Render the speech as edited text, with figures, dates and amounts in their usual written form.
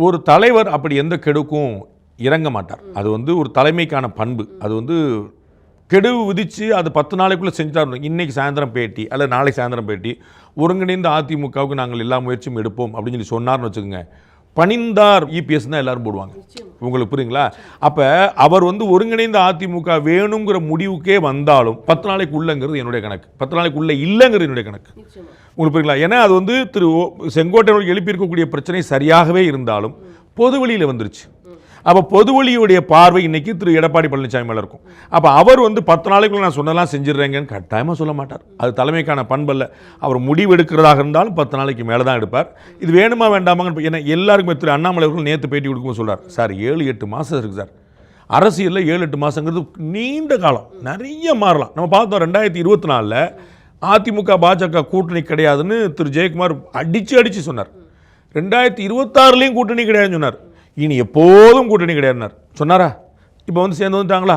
ஒரு தலைவர் அப்படி எந்த கெடுக்கும் இறங்க மாட்டார். அது வந்து ஒரு தலைமைக்கான பண்பு. அது வந்து கெடுவு விதித்து அது 10 நாளைக்குள்ளே செஞ்சார். இன்றைக்கி சாயந்தரம் பேட்டி அல்லது நாளை சாயந்தரம் பேட்டி, ஒருங்கிணைந்த அதிமுகவுக்கு நாங்கள் எல்லா முயற்சியும் எடுப்போம் அப்படின்னு சொல்லி சொன்னார்னு வச்சுக்கோங்க, பணிந்தார் இபிஎஸ் தான் எல்லாரும் போடுவாங்க. உங்களுக்கு புரியுங்களா? அப்போ அவர் வந்து ஒருங்கிணைந்த அதிமுக வேணுங்கிற முடிவுக்கே வந்தாலும் 10 நாளைக்கு உள்ளங்கிறது என்னுடைய கணக்கு, 10 நாளைக்கு உள்ள இல்லைங்கிறது என்னுடைய கணக்கு. உங்களுக்கு புரியுங்களா? ஏன்னா அது வந்து திரு செங்கோட்டையன் எழுப்பியிருக்கக்கூடிய பிரச்சனை சரியாகவே இருந்தாலும் பொது வழியில் வந்துருச்சு. அப்போ பொதுவெளியுடைய பார்வை இன்னைக்கு திரு எடப்பாடி பழனிசாமி மேலே இருக்கும். அப்போ அவர் வந்து 10 நாளைக்குள்ள நான் சொன்னதெல்லாம் செஞ்சிடுறேங்கன்னு கட்டாயமாக சொல்ல மாட்டார். அது தலைமைக்கான பண்பல்ல. அவர் முடிவு எடுக்கிறதாக இருந்தாலும் 10 நாளைக்கு மேலே தான் எடுப்பார். இது வேணுமா வேண்டாமாங்கன்னு ஏன்னா எல்லாருக்குமே திரு அண்ணாமலை அவர்கள் நேற்று பேட்டி கொடுக்கும்போது சொல்கிறார், சார் 7-8 மாதம் இருக்குது சார். அரசியலில் 7-8 மாதங்கிறது நீண்ட காலம், நிறைய மாறலாம். நம்ம பார்த்தோம் 2024 அதிமுக பாஜக கூட்டணி கிடையாதுன்னு திரு ஜெயக்குமார் அடித்து சொன்னார். 2026 கூட்டணி கிடையாதுன்னு சொன்னார். இனி எப்போதும் கூட்டணி கிடையாதுன்னார். சொன்னாரா? இப்போ வந்து சேர்ந்து வந்துட்டாங்களா?